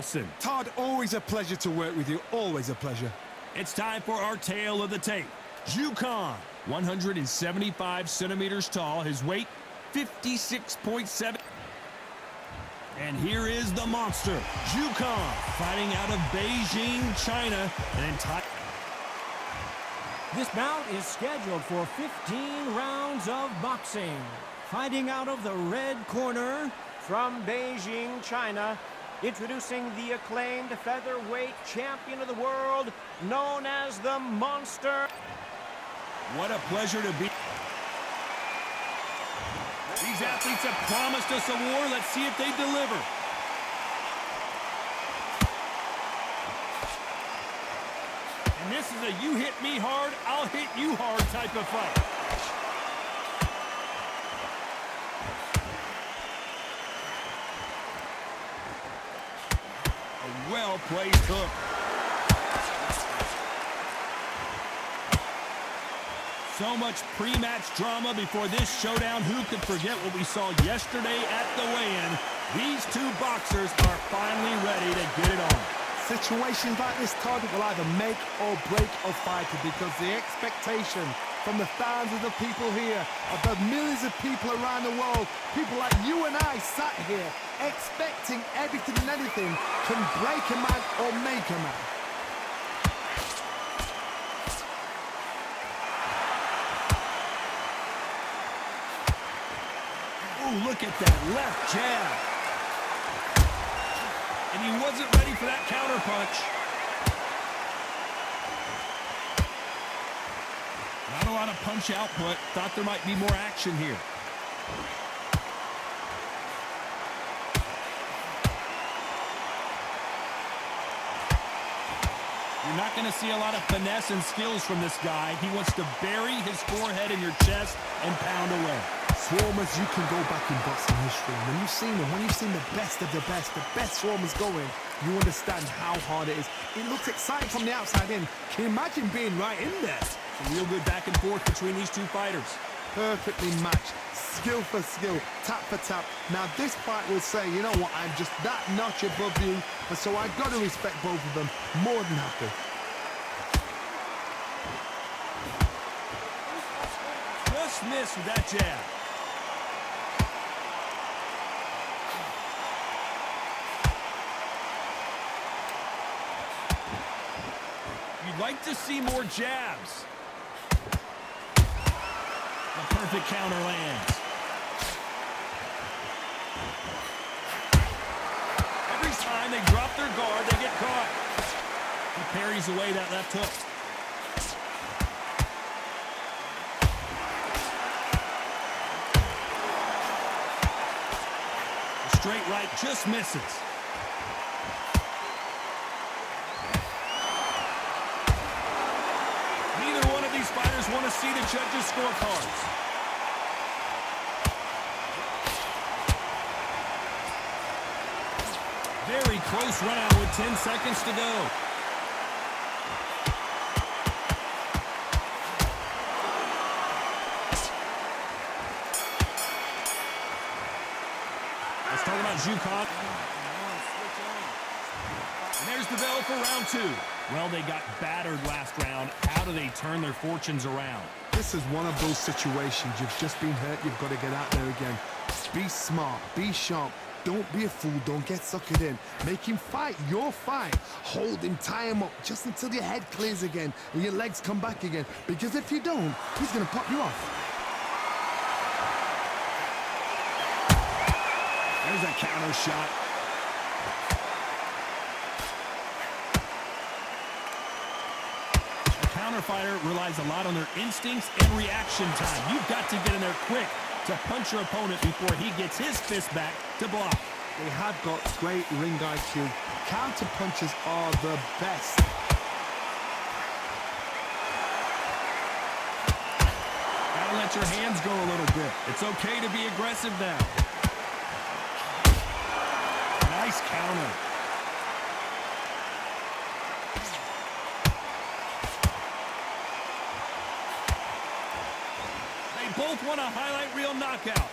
Nelson. Todd, always a pleasure to work with you. Always a pleasure. It's time for our tale of the tape. Jukan, 175 centimeters tall. His weight, 56.7. And here is the monster, Jukan, fighting out of Beijing, China. This bout is scheduled for 15 rounds of boxing. Fighting out of the red corner, from Beijing, China, introducing the acclaimed featherweight champion of the world, known as the Monster. What a pleasure to be. These athletes have promised us a war. Let's see if they deliver. And this is a you hit me hard, I'll hit you hard type of fight. A well-placed hook. So much pre-match drama before this showdown. Who could forget what we saw yesterday at the weigh-in? These two boxers are finally ready to get it on. Situations like this, Todd, will either make or break a fighter, because the expectation from the thousands of people here, of the millions of people around the world, people like you and I sat here expecting everything and anything, can break a man or make a man. Ooh, look at that left jab. And he wasn't ready for that counter punch. Not a lot of punch output. Thought there might be more action here. You're not going to see a lot of finesse and skills from this guy. He wants to bury his forehead in your chest and pound away. Swarmers, you can go back in boxing history. When you've seen them, when you've seen the best of the best swarmers going, you understand how hard it is. It looks exciting from the outside in. Can you imagine being right in there? A real good back and forth between these two fighters. Perfectly matched, skill for skill, tap for tap. Now this fight will say, you know what, I'm just that notch above you, and so I've got to respect both of them more than happy. Just missed with that jab. You'd like to see more jabs. A perfect counter lands. Every time they drop their guard, they get caught. He parries away that left hook. The straight right just misses. These fighters want to see the judges' scorecards. Very close round with 10 seconds to go. Let's talk about Jukan. And there's the bell for round two. Well, they got battered last round. How do they turn their fortunes around? This is one of those situations. You've just been hurt. You've got to get out there again. Be smart. Be sharp. Don't be a fool. Don't get suckered in. Make him fight your fight. Hold him. Tie him up just until your head clears again and your legs come back again. Because if you don't, he's going to pop you off. There's a counter shot. Fighter relies a lot on their instincts and reaction time. You've got to get in there quick to punch your opponent before he gets his fist back to block. They have got great ring IQ. Counter punches are the best. Gotta let your hands go a little bit. It's okay to be aggressive now. Nice counter. Both want a highlight reel knockout.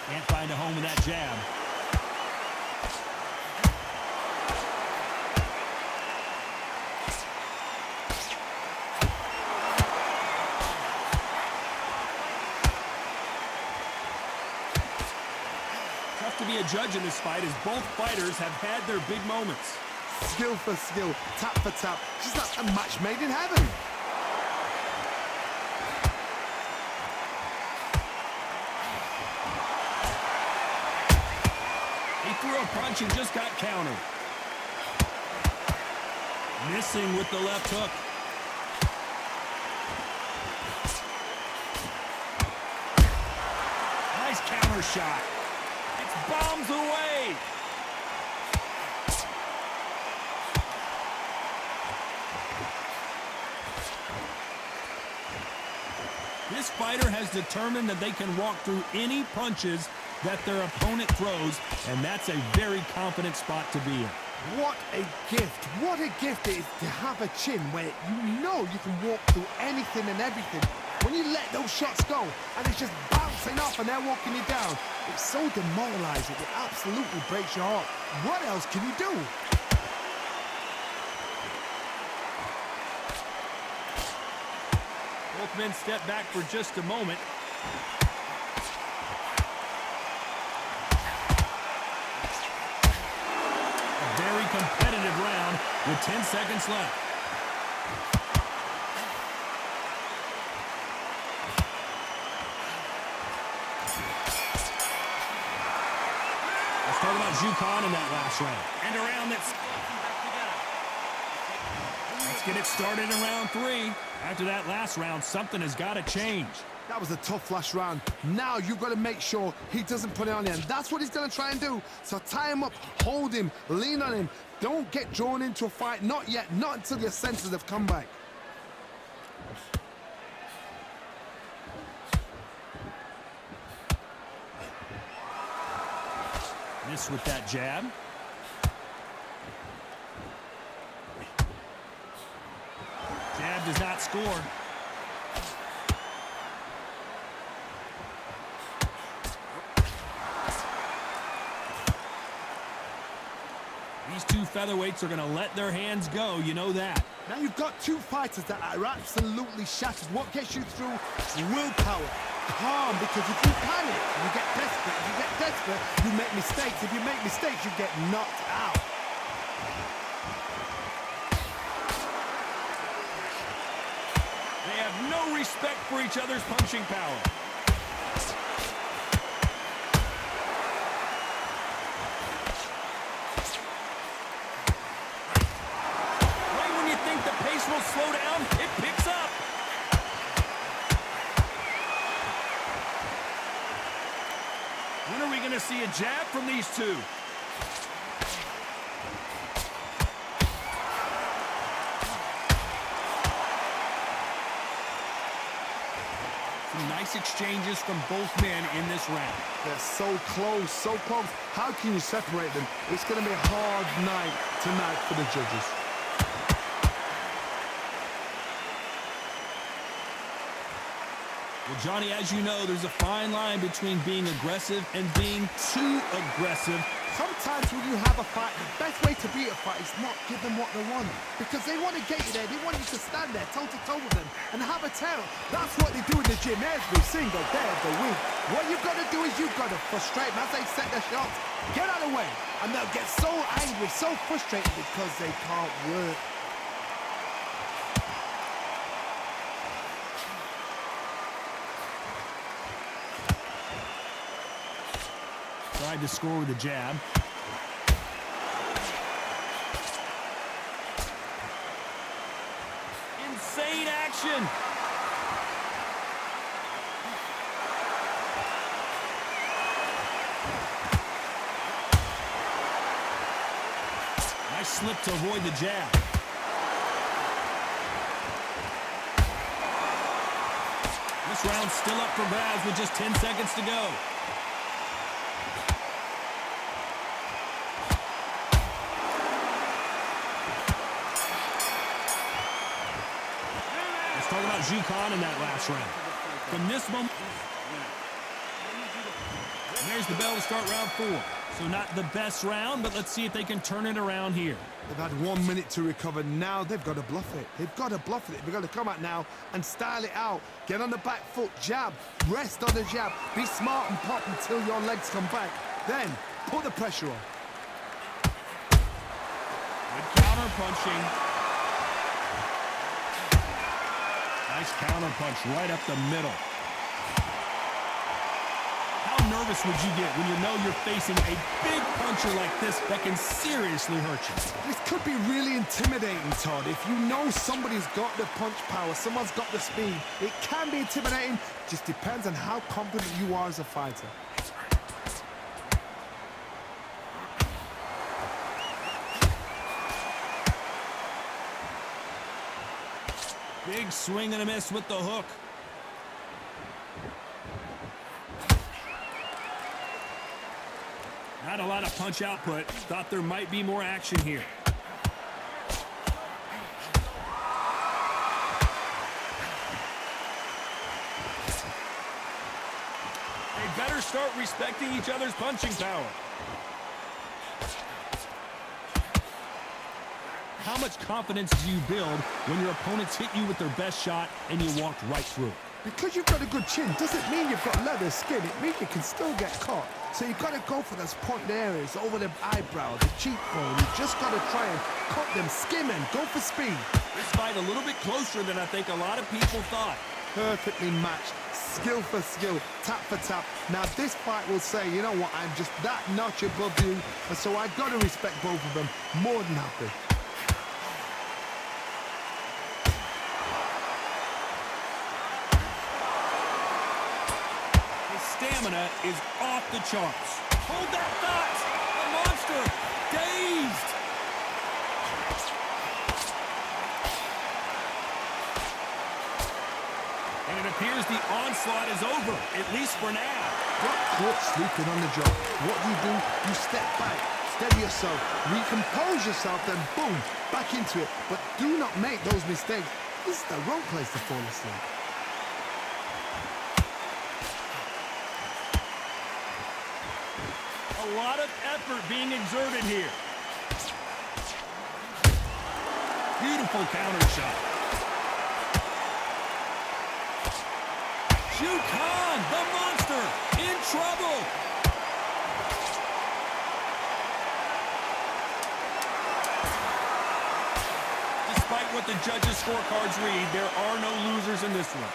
Can't find a home with that jab. Tough to be a judge in this fight as both fighters have had their big moments. Skill for skill, tap for tap. Just like a match made in heaven. He threw a punch and just got countered. Missing with the left hook. Nice counter shot. It's bombs away. This fighter has determined that they can walk through any punches that their opponent throws, and that's a very confident spot to be in. What a gift. What a gift it is to have a chin where you know you can walk through anything and everything. When you let those shots go and it's just bouncing off and they're walking you down, it's so demoralizing. It absolutely breaks your heart. What else can you do? Both men step back for just a moment. A very competitive round with 10 seconds left. Let's talk about Zhukan in that last round. And a round that's... Let's get it started in round 3. After that last round, something has got to change. That was a tough last round. Now you've got to make sure he doesn't put it on you. And that's what he's going to try and do. So tie him up, hold him, lean on him. Don't get drawn into a fight. Not yet. Not until your senses have come back. Miss with that jab. Jab does not score. These two featherweights are going to let their hands go, you know that. Now you've got two fighters that are absolutely shattered. What gets you through? Willpower. Calm, because if you panic, you get desperate. If you get desperate, you make mistakes. If you make mistakes, you get knocked out. They have no respect for each other's punching power. Right when you think the pace will slow down, it picks up. When are we going to see a jab from these two? Some nice exchanges from both men in this round. They're so close, so close. How can you separate them? It's going to be a hard night tonight for the judges. Well, Johnny, as you know, there's a fine line between being aggressive and being too aggressive. Sometimes when you have a fight, the best way to beat a fight is not give them what they want. Because they want to get you there. They want you to stand there toe-to-toe with them and have a tail. That's what they do in the gym every single day of the week. What you've got to do is you've got to frustrate them as they set their shots. Get out of the way. And they'll get so angry, so frustrated because they can't work. Tried to score with a jab. Insane action. Nice slip to avoid the jab. This round's still up for grabs with just 10 seconds to go. Talk about Zhukan in that last round. From this moment, And there's the bell to start round 4. So not the best round, but let's see if they can turn it around here. They've had 1 minute to recover. Now they've got to bluff it. They've got to bluff it. They've got to come out now and style it out. Get on the back foot, jab, rest on the jab. Be smart and pop until your legs come back. Then put the pressure on. Good counter punching. Nice counter punch right up the middle. How nervous would you get when you know you're facing a big puncher like this that can seriously hurt you? This could be really intimidating, Todd. If you know somebody's got the punch power, someone's got the speed, it can be intimidating. Just depends on how confident you are as a fighter. Big swing and a miss with the hook. Not a lot of punch output. Thought there might be more action here. They better start respecting each other's punching power. How much confidence do you build when your opponents hit you with their best shot and you walked right through it? Because you've got a good chin doesn't mean you've got leather skin. It means you can still get caught. So you've got to go for those pointed areas over the eyebrow, the cheekbone. You've just got to try and cut them, skim and go for speed. This fight a little bit closer than I think a lot of people thought. Perfectly matched, skill for skill, tap for tap. Now this fight will say, you know what, I'm just that notch above you, and so I've got to respect both of them more than happy. Stamina is off the charts. Hold that thought! The monster! Dazed! And it appears the onslaught is over, at least for now. Got caught sleeping on the job. What do? You step back, steady yourself, recompose yourself, then boom, back into it. But do not make those mistakes. This is the wrong place to fall asleep. A lot of effort being exerted here. Beautiful counter shot. Khan, the monster, in trouble. Despite what the judges' scorecards read, there are no losers in this one.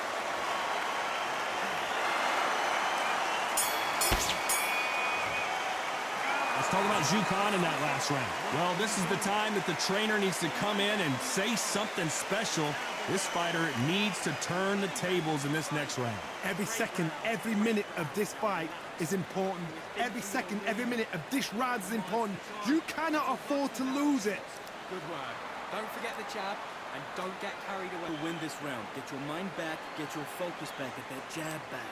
Let's talk about Khan in that last round. Well, this is the time that the trainer needs to come in and say something special. This fighter needs to turn the tables in this next round. Every second, every minute of this fight is important. Every second, every minute of this round is important. You cannot afford to lose it. Good work. Don't forget the jab and don't get carried away. To win this round, get your mind back, get your focus back, get that jab back.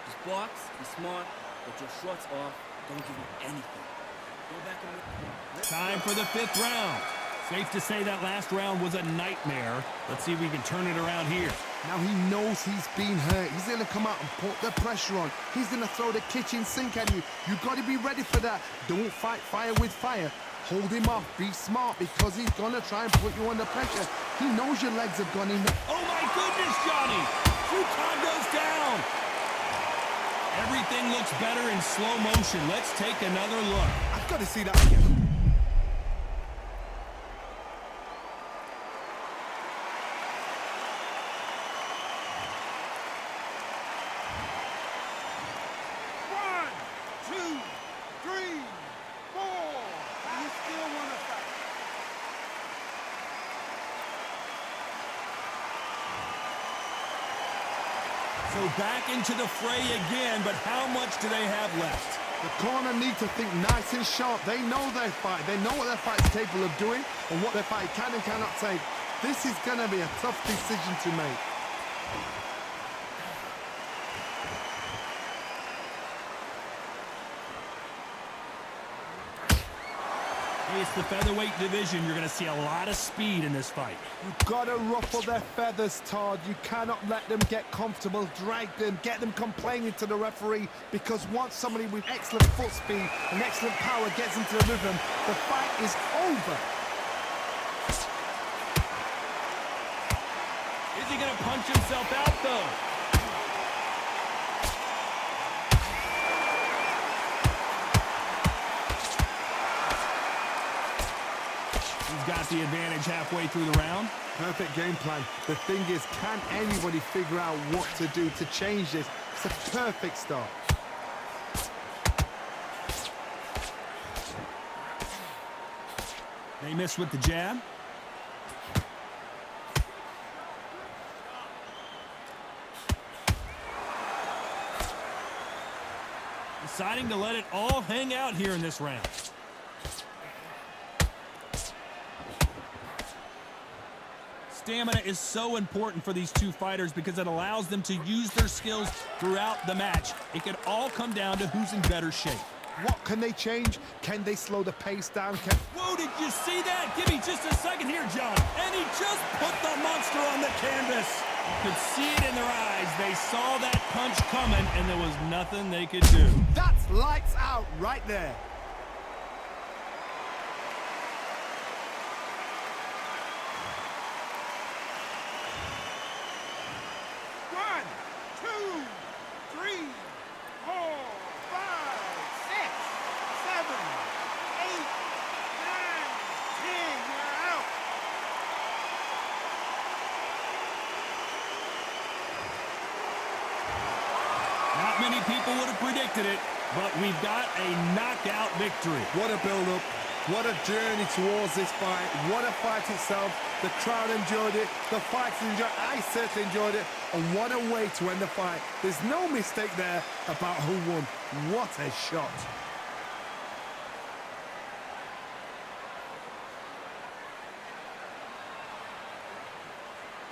Just box, be smart, get your shots off, don't give him anything. Go back and... Time for the 5th round. Safe to say that last round was a nightmare. Let's see if we can turn it around here. Now he knows he's been hurt. He's going to come out and put the pressure on. He's going to throw the kitchen sink at you. You've got to be ready for that. Don't fight fire with fire. Hold him off. Be smart because he's going to try and put you under pressure. He knows your legs have gone in. Oh my goodness, Johnny! Khan goes down! Everything looks better in slow motion. Let's take another look. I've got to see that again. So back into the fray again, but how much do they have left? The corner need to think nice and sharp. They know their fight. They know what their fight's capable of doing and what their fight can and cannot take. This is going to be a tough decision to make. It's the featherweight division. You're going to see a lot of speed in this fight. You've got to ruffle their feathers, Todd. You cannot let them get comfortable, drag them, get them complaining to the referee, because once somebody with excellent foot speed and excellent power gets into the rhythm, the fight is over. Is he going to punch himself out, though? He's got the advantage halfway through the round. Perfect game plan. The thing is, can anybody figure out what to do to change this? It's a perfect start. They miss with the jab. Deciding to let it all hang out here in this round. Stamina is so important for these two fighters because it allows them to use their skills throughout the match. It can all come down to who's in better shape. What can they change? Can they slow the pace down? Whoa, did you see that? Give me just a second here, John. And he just put the monster on the canvas. You could see it in their eyes. They saw that punch coming, and there was nothing they could do. That's lights out right there. Not many people would have predicted it, but we've got a knockout victory. What a build-up. What a journey towards this fight. What a fight itself. The crowd enjoyed it. The fighters enjoyed it. I certainly enjoyed it. And what a way to end the fight. There's no mistake there about who won. What a shot.